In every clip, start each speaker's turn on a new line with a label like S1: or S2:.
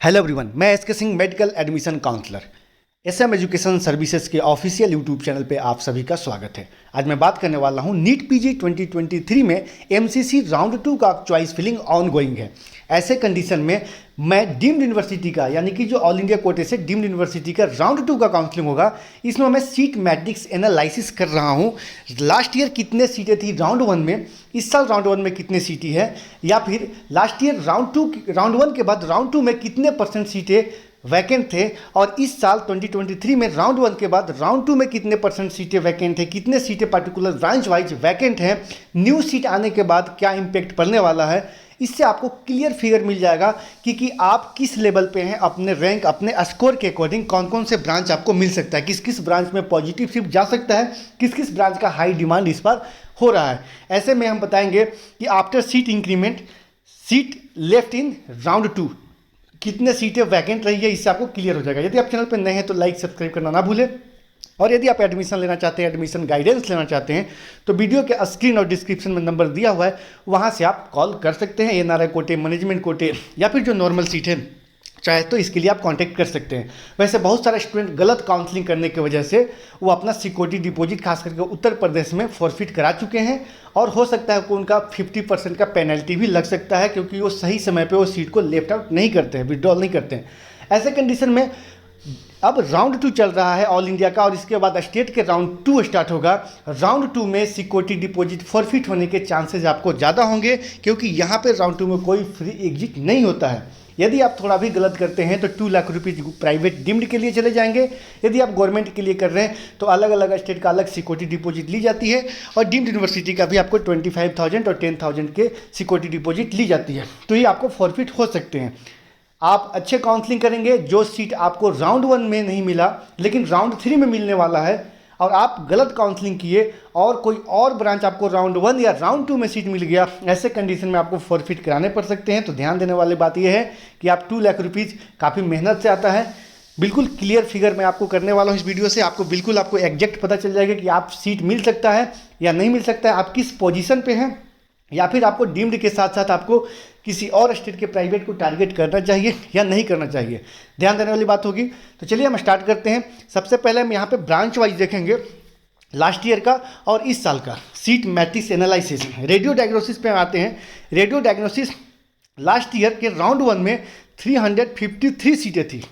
S1: Hello everyone, मैं S K Singh medical admission counsellor SM education services के official YouTube channel पे आप सभी का स्वागत है। आज मैं बात करने वाला हूँ नीट पीजी 2023 में एमसीसी राउंड 2 का चॉइस फिलिंग ऑन गोइंग है। ऐसे कंडीशन में मैं डीम्ड यूनिवर्सिटी का यानी कि जो ऑल इंडिया कोटे से डीम्ड यूनिवर्सिटी का राउंड 2 का काउंसलिंग होगा, इसमें मैं सीट मैट्रिक्स एनालिसिस कर रहा हूँ। लास्ट ईयर कितने सीटें थी राउंड 1 में, इस साल राउंड 1 में कितने सीटें हैं, या फिर लास्ट ईयर राउंड 1 के बाद राउंड 2 में कितने % सीटें वैकेंट थे, और इस साल 2023 में राउंड 1 के बाद राउंड 2 में कितने % सीटें वैकेंट है, कितने सीटें पर्टिकुलर ब्रांच वाइज वैकेंट हैं, न्यू सीट आने के बाद क्या इम्पैक्ट पड़ने वाला है। इससे आपको क्लियर फिगर मिल जाएगा कि आप किस लेवल पे हैं, अपने रैंक अपने स्कोर के अकॉर्डिंग कौन कौन से ब्रांच आपको मिल सकता है, किस किस ब्रांच में पॉजिटिव शिफ्ट जा सकता है, किस किस ब्रांच का हाई डिमांड इस बार हो रहा है। ऐसे में हम बताएंगे कि after seat increment seat left in round 2 कितने सीटें वैकेंट रही है, इससे आपको क्लियर हो जाएगा। यदि आप चैनल पर नए हैं तो लाइक सब्सक्राइब करना ना भूलें, और यदि आप एडमिशन लेना चाहते हैं, एडमिशन गाइडेंस लेना चाहते हैं, तो वीडियो के स्क्रीन और डिस्क्रिप्शन में नंबर दिया हुआ है, वहाँ से आप कॉल कर सकते हैं। एनआरआई कोटे, मैनेजमेंट कोटे या फिर जो नॉर्मल सीट है चाहे तो इसके लिए आप कांटेक्ट कर सकते हैं। वैसे बहुत सारे स्टूडेंट गलत काउंसलिंग करने की वजह से वो अपना सिक्योरिटी डिपॉजिट खास करके उत्तर प्रदेश में फॉरफिट करा चुके हैं, और हो सकता है कि उनका 50% का पेनल्टी भी लग सकता है, क्योंकि वो सही समय पे वो सीट को लेफ्ट आउट नहीं करते हैं, विड्रॉल नहीं करते हैं। ऐसे कंडीशन में अब राउंड 2 चल रहा है ऑल इंडिया का, और इसके बाद स्टेट के राउंड 2 स्टार्ट होगा। राउंड 2 में सिक्योरिटी डिपॉजिट फॉरफिट होने के चांसेस आपको ज़्यादा होंगे, क्योंकि यहाँ पे राउंड 2 में कोई फ्री एग्जिट नहीं होता है। यदि आप थोड़ा भी गलत करते हैं तो 2 लाख रुपये प्राइवेट डीम्ड के लिए चले जाएंगे। यदि आप गवर्नमेंट के लिए कर रहे हैं तो अलग अलग स्टेट का अलग सिक्योरिटी डिपॉजिट ली जाती है, और डीम्ड यूनिवर्सिटी का भी आपको 25,000 और 10,000 के सिक्योरिटी डिपॉजिट ली जाती है, तो ये आपको फॉरफिट हो सकते हैं। आप अच्छे काउंसलिंग करेंगे, जो सीट आपको राउंड 1 में नहीं मिला लेकिन राउंड 3 में मिलने वाला है, और आप गलत काउंसलिंग किए और कोई और ब्रांच आपको राउंड 1 या राउंड 2 में सीट मिल गया, ऐसे कंडीशन में आपको फॉरफिट कराने पड़ सकते हैं। तो ध्यान देने वाली बात यह है कि आप 2 लाख रुपीज़ काफ़ी मेहनत से आता है। बिल्कुल क्लियर फिगर मैं आपको करने वाला हूँ इस वीडियो से, आपको एग्जैक्ट पता चल जाएगा कि आप सीट मिल सकता है या नहीं मिल सकता है, आप किस पोजीशन पे हैं, या फिर आपको डीम्ड के साथ साथ आपको किसी और स्टेट के प्राइवेट को टारगेट करना चाहिए या नहीं करना चाहिए, ध्यान देने वाली बात होगी। तो चलिए हम स्टार्ट करते हैं। सबसे पहले हम यहाँ पे ब्रांच वाइज देखेंगे लास्ट ईयर का और इस साल का seat matrix analysis. Radio diagnosis पे आते हैं। रेडियो डायग्नोसिस लास्ट ईयर के राउंड 1 में 353 सीटें थी,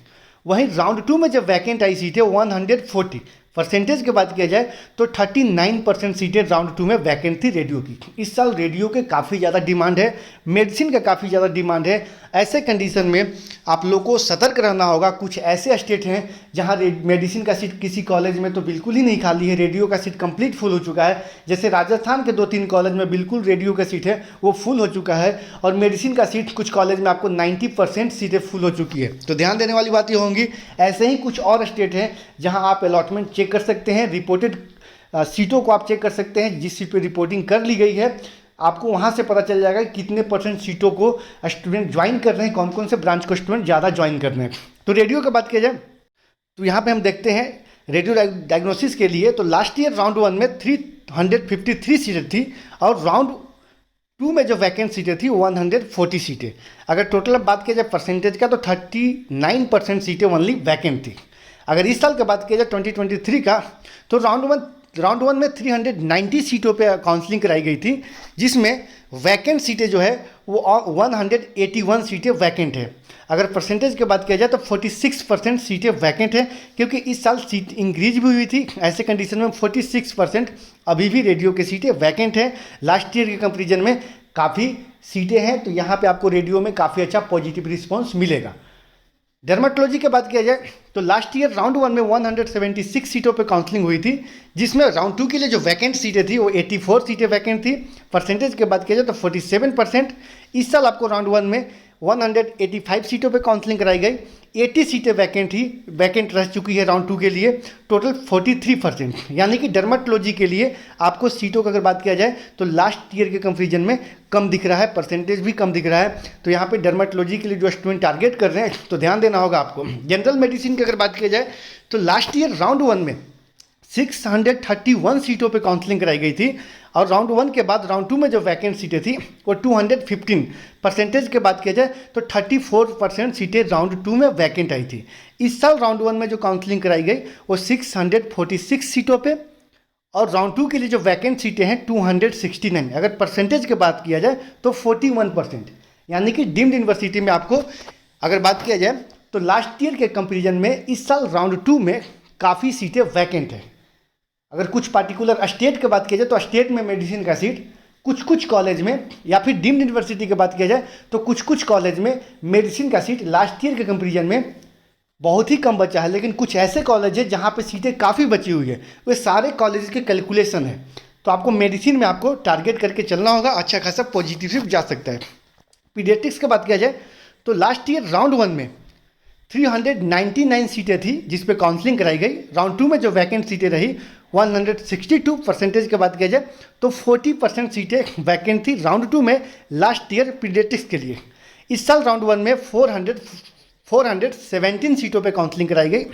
S1: वहीं राउंड 2 में जब वैकेंट आई सीटें 140। परसेंटेज की बात किया जाए तो 39% सीटें राउंड 2 में वैकेंट थी रेडियो की। इस साल रेडियो के काफ़ी ज़्यादा डिमांड है, मेडिसिन का काफ़ी ज़्यादा डिमांड है। ऐसे कंडीशन में आप लोगों को सतर्क रहना होगा। कुछ ऐसे स्टेट हैं जहां मेडिसिन का सीट किसी कॉलेज में तो बिल्कुल ही नहीं खाली है, रेडियो का सीट कंप्लीट फुल हो चुका है। जैसे राजस्थान के 2-3 कॉलेज में बिल्कुल रेडियो का सीट है वो फुल हो चुका है, और मेडिसिन का सीट कुछ कॉलेज में आपको 90% सीटें फुल हो चुकी है। तो ध्यान देने वाली बात ये होंगी। ऐसे ही कुछ और स्टेट हैं जहाँ आप अलॉटमेंट चेक कर सकते हैं, रिपोर्टेड सीटों को आप चेक कर सकते हैं। जिस सीट पर रिपोर्टिंग कर ली गई है आपको वहाँ से पता चल जाएगा कि कितने % सीटों को स्टूडेंट ज्वाइन कर रहे हैं, कौन कौन से ब्रांच को स्टूडेंट ज़्यादा ज्वाइन कर रहे हैं। तो रेडियो की बात किया जाए तो यहाँ पे हम देखते हैं रेडियो डायग्नोसिस के लिए, तो लास्ट ईयर राउंड 1 में 353 सीटें थी, और राउंड 2 में जो वैकेंट सीटें थी 140 सीटें। अगर टोटल बात किया जाए परसेंटेज का तो 39% सीटें ओनली वैकेंट थी। अगर इस साल की बात किया जाए 2023 का, तो राउंड 1 में 390 सीटों पे काउंसलिंग कराई गई थी, जिसमें वैकेंट सीटें जो है वो 181 सीटें वैकेंट है। अगर परसेंटेज की बात किया जाए तो 46% सीटें वैकेंट है, क्योंकि इस साल सीट इंक्रीज भी हुई थी। ऐसे कंडीशन में 46% अभी भी रेडियो की सीटें वैकेंट है। लास्ट ईयर के कंपेरिजन में काफ़ी सीटें हैं, तो यहाँ पर आपको रेडियो में काफ़ी अच्छा पॉजिटिव रिस्पॉन्स मिलेगा। डर्मेटोलॉजी की बात किया जाए तो लास्ट ईयर राउंड 1 में 176 सीटों पे काउंसलिंग हुई थी, जिसमें राउंड 2 के लिए जो वैकेंट सीटें थी वो 84 सीटें वैकेंट थी। परसेंटेज की बात किया जाए तो 47%। इस साल आपको राउंड 1 में 185 सीटों पे काउंसलिंग कराई गई, 80 सीटें वैकेंट रह चुकी है राउंड 2 के लिए, टोटल 43%। यानी कि डर्मेटोलॉजी के लिए आपको सीटों की अगर बात किया जाए तो लास्ट ईयर के कंपेरिजन में कम दिख रहा है, परसेंटेज भी कम दिख रहा है। तो यहाँ पे डर्मेटोलॉजी के लिए जो स्टूडेंट टारगेट कर रहे हैं तो ध्यान देना होगा आपको। जनरल मेडिसिन की अगर बात किया जाए तो लास्ट ईयर राउंड 1 में 631 सीटों पे काउंसलिंग कराई गई थी। और राउंड 1 के बाद राउंड 2 में जो वैकेंट सीटें थी वो 215। परसेंटेज की बात किया जाए तो 34% सीटें राउंड 2 में वैकेंट आई थी। इस साल राउंड 1 में जो काउंसलिंग कराई गई वो 646 सीटों पे, और राउंड 2 के लिए जो वैकेंट सीटें हैं 269। अगर परसेंटेज की बात किया जाए तो 41%, यानी कि डीम्ड यूनिवर्सिटी में आपको अगर बात किया जाए तो लास्ट ईयर के कंपेरिजन में इस साल राउंड 2 में काफ़ी सीटें वैकेंट है। अगर कुछ पार्टिकुलर स्टेट की बात किया जाए तो स्टेट में मेडिसिन का सीट कुछ कॉलेज में, या फिर डीम्ड यूनिवर्सिटी की बात किया जाए तो कुछ कॉलेज में मेडिसिन का सीट लास्ट ईयर के कंपेरिजन में बहुत ही कम बचा है। लेकिन कुछ ऐसे कॉलेज है जहाँ पे सीटें काफ़ी बची हुई है, वे सारे कॉलेज के कैलकुलेशन है। तो आपको मेडिसिन में आपको टारगेट करके चलना होगा, अच्छा खासा पॉजिटिव से जा सकता है। पीडियाट्रिक्स की बात किया जाए तो लास्ट ईयर राउंड 1 में 399 सीटें थी जिस पे काउंसलिंग कराई गई। राउंड 2 में जो वैकेंट सीटें रही 162। परसेंटेज की बात किया जाए तो 40% सीटें वैकेंट थी राउंड 2 में लास्ट ईयर पीडियाट्रिक्स के लिए। इस साल राउंड 1 में 417 सीटों पे काउंसलिंग कराई गई,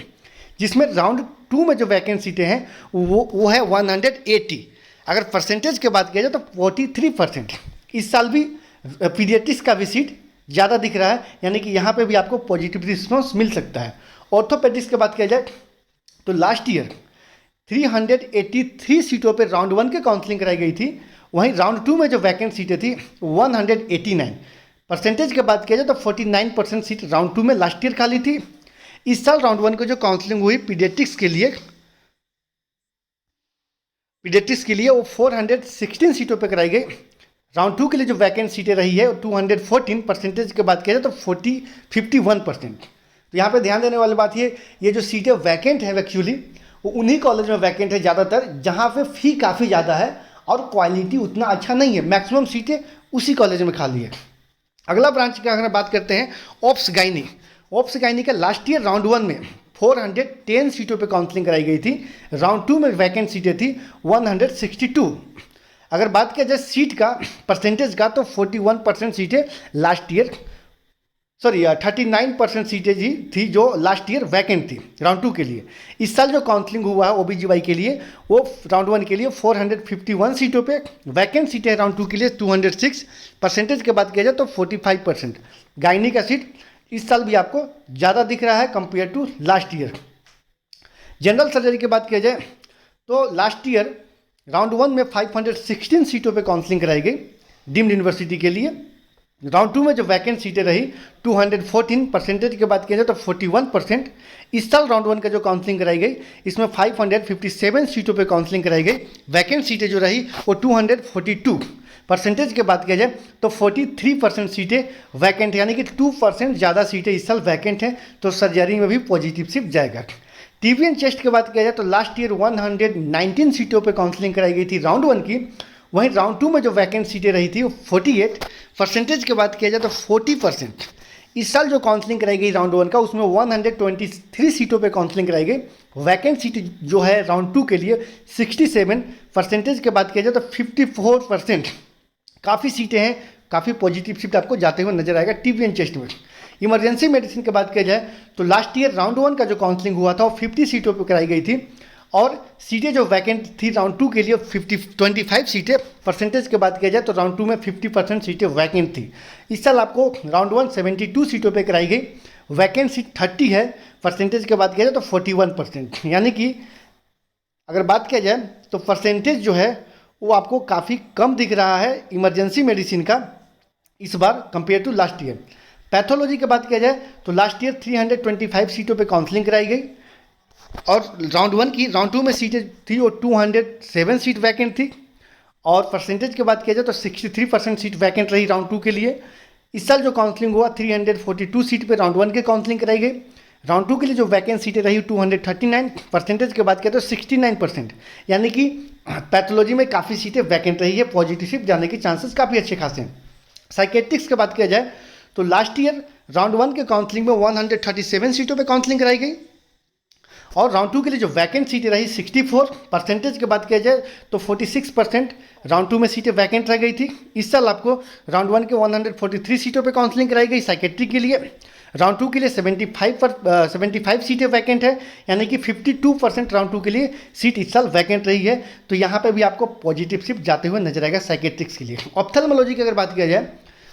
S1: जिसमें राउंड 2 में जो वैकेंट सीटें हैं वो है 180। अगर परसेंटेज की बात किया जाए तो 43%। इस साल भी पीडियाट्रिक्स का भी सीट ज़्यादा दिख रहा है, यानी कि यहाँ पे भी आपको पॉजिटिव रिस्पॉन्स मिल सकता है। ऑर्थोपेडिक्स की बात किया जाए तो लास्ट ईयर 383 सीटों पे राउंड 1 के काउंसलिंग कराई गई थी, वहीं राउंड 2 में जो वैकेंट सीटें थी 189। परसेंटेज की बात किया जाए तो 49% सीट राउंड 2 में लास्ट ईयर खाली थी। इस साल राउंड 1 को जो काउंसलिंग हुई पीडियाट्रिक्स के लिए वो 416 सीटों पे कराई गई। राउंड 2 के लिए जो वैकेंट सीटें रही है 214। परसेंटेज की बात किया जाए तो 51%। तो यहाँ पे ध्यान देने वाली बात ये जो सीटें वैकेंट है एक्चुअली वो उन्हीं कॉलेज में वैकेंट है ज़्यादातर जहाँ पे फ़ी काफ़ी ज़्यादा है और क्वालिटी उतना अच्छा नहीं है। मैक्सिमम सीटें उसी कॉलेज में खाली है। अगला ब्रांच की अगर बात करते हैं ऑप्स गायनी का लास्ट ईयर राउंड 1 में 410 सीटों पे काउंसलिंग कराई गई थी। राउंड 2 में वैकेंट सीटें थी 162। अगर बात किया जाए सीट का परसेंटेज का तो 41% सीटें लास्ट ईयर 39% सीटें जी थी जो लास्ट ईयर वैकेंट थी राउंड 2 के लिए। इस साल जो काउंसलिंग हुआ है OBGY के लिए वो राउंड 1 के लिए 451 सीटों पे वैकेंट सीटें राउंड 2 के लिए 206। परसेंटेज की बात किया जाए तो 45%। गायनी का सीट इस साल भी आपको ज़्यादा दिख रहा है compare to last year. General surgery की बात किया जाए तो लास्ट ईयर राउंड 1 में 516 सीटों पे काउंसलिंग कराई गई डीम्ड यूनिवर्सिटी के लिए। राउंड 2 में जो वैकेंट सीटें रही 214। परसेंटेज की बात किया जाए तो 41%। इस साल राउंड 1 का जो काउंसलिंग कराई गई इसमें 557 सीटों पे काउंसलिंग कराई गई। वैकेंट सीटें जो रही वो 242। परसेंटेज की बात किया जाए तो 43% सीटें वैकेंट, यानी कि 2% ज़्यादा सीटें इस साल वैकेंट हैं। तो सर्जरी में भी पॉजिटिव शिफ्ट जाएगा। TVN चेस्ट की बात किया जाए तो लास्ट ईयर 119 सीटों पे काउंसलिंग कराई गई थी राउंड 1 की, वहीं राउंड 2 में जो वैकेंट सीटें रही थी वो 48। परसेंटेज की बात किया जाए तो 40%। इस साल जो काउंसलिंग कराई गई राउंड 1 का उसमें 123 सीटों पे काउंसलिंग कराई गई। वैकेंट सीट जो है राउंड 2 के लिए 67। परसेंटेज की बात किया जाए तो 54%। काफ़ी सीटें हैं, काफ़ी पॉजिटिव शिफ्ट आपको जाते हुए नजर आएगा TVN चेस्ट में। इमरजेंसी मेडिसिन की बात किया जाए तो लास्ट ईयर राउंड 1 का जो काउंसलिंग हुआ था वो 50 सीटों पर कराई गई थी, और सीटें जो वैकेंट थी राउंड 2 के लिए 25 सीटें। परसेंटेज की बात किया जाए तो राउंड 2 में 50% सीटें वैकेंट थी। इस साल आपको राउंड 1 72 सीटों पे कराई गई, वैकेंट सीट 30 है। परसेंटेज की बात किया जाए तो 41%, यानी कि अगर बात किया जाए तो परसेंटेज जो है वो आपको काफ़ी कम दिख रहा है इमरजेंसी मेडिसिन का इस बार compare to last year. Pathology की बात किया जाए तो लास्ट ईयर 325 सीटों पे काउंसलिंग कराई गई, और राउंड 2 में सीटें थी वो 207 सीट वैकेंट थी, और परसेंटेज की बात किया जाए तो 63% सीट वैकेंट रही राउंड 2 के लिए। इस साल जो काउंसलिंग हुआ 342 सीट पे राउंड 1 के काउंसलिंग कराई गई। राउंड 2 के लिए जो वैकेंट सीटें रही 239। परसेंटेज की बात किया तो 69%, यानी कि पैथोलॉजी में काफ़ी सीटें वैकेंट रही है, पॉजिटिव शिफ्ट जाने के चांसेस काफ़ी अच्छे खासे हैं। साइकेट्रिक्स की बात किया जाए तो लास्ट ईयर राउंड 1 के काउंसलिंग में 137 सीटों पर काउंसलिंग कराई गई, और राउंड 2 के लिए जो वैकेंट सीटें रही 64। परसेंटेज की बात किया जाए तो 46% राउंड 2 में सीटें वैकेंट रह गई थी। इस साल आपको राउंड 1 के 143 सीटों पे काउंसलिंग कराई गई साइकेट्री के लिए। राउंड 2 के लिए 75 सीटें वैकेंट है, यानी कि 52% राउंड 2 के लिए सीट इस साल वैकेंट रही है। तो यहाँ पे भी आपको पॉजिटिव शिफ्ट जाते हुए नजर आएगा साइकेट्रिक्स के लिए। ऑप्थेल्मोलॉजी की अगर बात किया जाए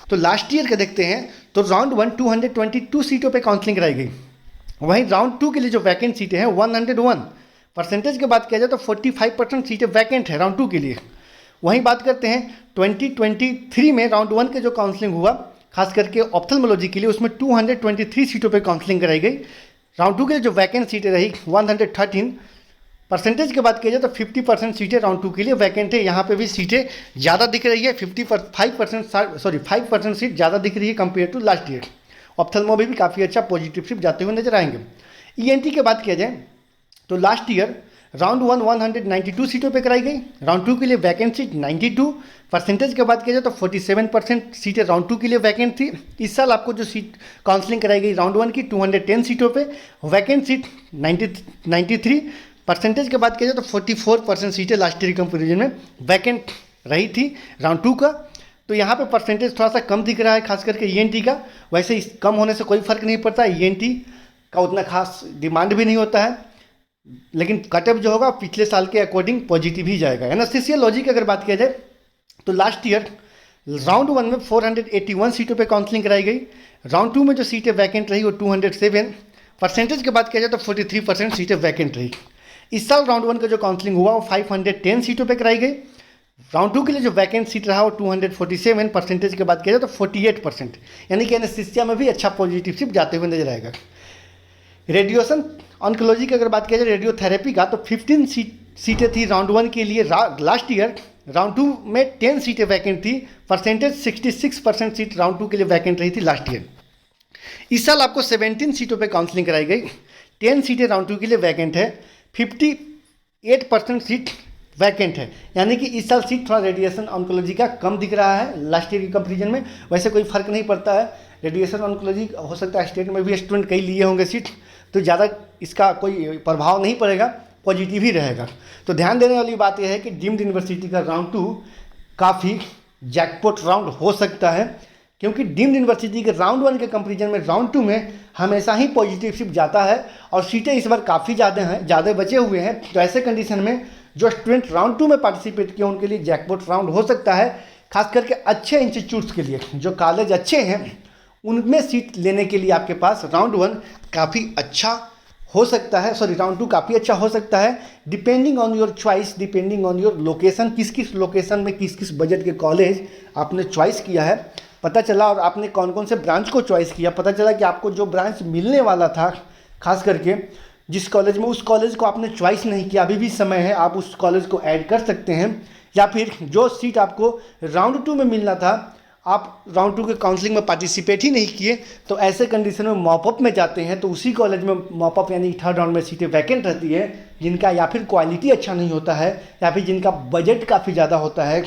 S1: तो लास्ट ईयर का देखते हैं तो राउंड 1 222 सीटों पे काउंसलिंग कराई गई। वहीं राउंड 2 के लिए जो वैकेंट सीटें हैं 101, परसेंटेज की बात किया जाए तो 45% सीटें वैकेंट है राउंड 2 के लिए। वहीं बात करते हैं 2023 में राउंड 1 के जो काउंसलिंग हुआ खास करके ऑप्थेल्मोलॉजी के लिए, उसमें 223 सीटों पे काउंसलिंग कराई गई। राउंड 2 के लिए जो वैकेंट सीटें रही 113, परसेंटेज की बात की जाए तो 50% सीटें राउंड 2 के लिए वैकेंट है। यहाँ पे भी सीटें ज़्यादा दिख रही है, 5% सीट ज़्यादा दिख रही है कंपेयर टू लास्ट ईयर। ऑप्थेल्मो में भी काफ़ी अच्छा पॉजिटिव शिफ्ट जाते हुए नजर आएंगे। ईएनटी की बात किया जाए तो लास्ट ईयर राउंड 1 192 सीटों पे कराई गई। राउंड 2 के लिए वैकेंट सीट 92, परसेंटेज की बात किया जाए तो 47% सीटें राउंड 2 के लिए वैकेंट थी। इस साल आपको जो सीट काउंसलिंग कराई गई राउंड 1 की 210 सीटों पे वैकेंट सीट 93, परसेंटेज की बात किया जाए तो 44% सीटें लास्ट ईयर कंपेरिजन में वैकेंट रही थी राउंड 2 का। तो यहाँ पे परसेंटेज थोड़ा सा कम दिख रहा है खास करके ईएनटी का। वैसे इस कम होने से कोई फर्क नहीं पड़ता, ईएनटी का उतना खास डिमांड भी नहीं होता है, लेकिन कटअप जो होगा पिछले साल के अकॉर्डिंग पॉजिटिव ही जाएगा। एनेस्थीसियोलॉजी की अगर बात किया जाए तो लास्ट ईयर राउंड 1 में 481 सीटों पे काउंसलिंग कराई गई। राउंड 2 में जो सीटें वैकेंट रही वो 207, परसेंटेज की बात किया जाए तो 43% सीटें वैकेंट रही। इस साल राउंड 1 का जो काउंसलिंग हुआ वो 510 सीटों पे कराई गई। राउंड 2 के लिए जो वैकेंट सीट रहा वो 247, परसेंटेज की बात किया जाए तो 48%, यानी कि एनेस्थीसिया में भी अच्छा पॉजिटिव शिफ्ट जाते हुए नजर आएगा। रेडिएशन ऑन्कोलॉजी की अगर बात किया जाए रेडियोथेरेपी का तो 15 सीटें थी राउंड 1 के लिए लास्ट ईयर। राउंड 2 में 10 सीटें वैकेंट थी, परसेंटेज 66% सीट राउंड 2 के लिए वैकेंट रही थी लास्ट ईयर। इस साल आपको 17 सीटों पे काउंसलिंग कराई गई, 10 सीटें राउंड 2 के लिए वैकेंट है, 58% सीट वैकेंट है, यानी कि इस साल सीट थोड़ा रेडिएशन ऑन्कोलॉजी का कम दिख रहा है लास्ट ईयर के कंपेरिजन में। वैसे कोई फर्क नहीं पड़ता है, रेडिएशन ऑन्कोलॉजी हो सकता है स्टेट में भी स्टूडेंट कई लिए होंगे सीट, तो ज़्यादा इसका कोई प्रभाव नहीं पड़ेगा, पॉजिटिव ही रहेगा। तो ध्यान देने वाली बात यह है कि डीम्ड यूनिवर्सिटी का राउंड 2 काफ़ी जैकपॉट राउंड हो सकता है, क्योंकि डीम्ड यूनिवर्सिटी के राउंड 1 के कंपेरिजन में राउंड 2 में हमेशा ही पॉजिटिव शिफ्ट जाता है और सीटें इस बार काफ़ी ज़्यादा बचे हुए हैं। तो ऐसे कंडीशन में जो स्टूडेंट राउंड 2 में पार्टिसिपेट किए उनके लिए जैकपॉट राउंड हो सकता है, खास करके अच्छे इंस्टीट्यूट्स के लिए, जो कॉलेज अच्छे हैं उनमें सीट लेने के लिए आपके पास राउंड 1 काफ़ी अच्छा हो सकता है, राउंड 2 काफ़ी अच्छा हो सकता है, depending on your choice, depending on your location, किस किस लोकेशन में किस किस बजट के कॉलेज आपने चॉइस किया है पता चला, और आपने कौन कौन से ब्रांच को चॉइस किया पता चला कि आपको जो ब्रांच मिलने वाला था खास करके जिस कॉलेज में, उस कॉलेज को आपने चॉइस नहीं किया, अभी भी समय है, आप उस कॉलेज को ऐड कर सकते हैं। या फिर जो सीट आपको राउंड 2 में मिलना था आप राउंड 2 के काउंसलिंग में पार्टिसिपेट ही नहीं किए, तो ऐसे कंडीशन में मॉपअप में जाते हैं, तो उसी कॉलेज में मॉपअप यानी थर्ड राउंड में सीटें वैकेंट रहती है, जिनका या फिर क्वालिटी अच्छा नहीं होता है या फिर जिनका बजट काफ़ी ज़्यादा होता है।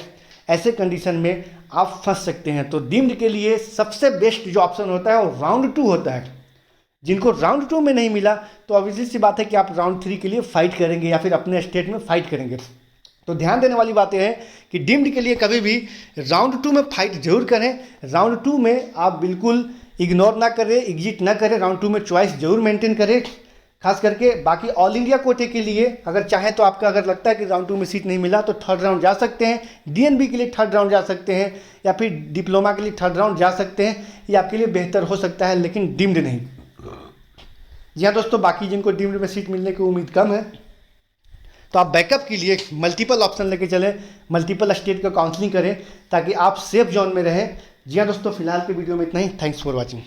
S1: ऐसे कंडीशन में आप फंस सकते हैं। तो डीम्ड के लिए सबसे बेस्ट जो ऑप्शन होता है वो राउंड 2 होता है। जिनको राउंड 2 में नहीं मिला तो ऑब्वियसली सी बात है कि आप राउंड 3 के लिए फाइट करेंगे या फिर अपने स्टेट में फाइट करेंगे। तो ध्यान देने वाली बात यह है कि डीम्ड के लिए कभी भी राउंड 2 में फाइट जरूर करें। राउंड 2 में आप बिल्कुल इग्नोर ना करें, एग्जिट ना करें, राउंड 2 में चॉइस जरूर मेंटेन करें। खास करके बाकी ऑल इंडिया कोटे के लिए अगर चाहें तो आपका अगर लगता है कि राउंड 2 में सीट नहीं मिला तो थर्ड राउंड जा सकते हैं, डीएनबी के लिए थर्ड राउंड जा सकते हैं, या फिर डिप्लोमा के लिए थर्ड राउंड जा सकते हैं। ये आपके लिए बेहतर हो सकता है, लेकिन डीम्ड नहीं। जी हाँ दोस्तों, बाकी जिनको डीम्ड में सीट मिलने की उम्मीद कम है तो आप बैकअप के लिए मल्टीपल ऑप्शन लेके चलें, मल्टीपल स्टेट का काउंसलिंग करें ताकि आप सेफ जोन में रहें। जी हाँ दोस्तों, फिलहाल के वीडियो में इतना ही। Thanks for watching.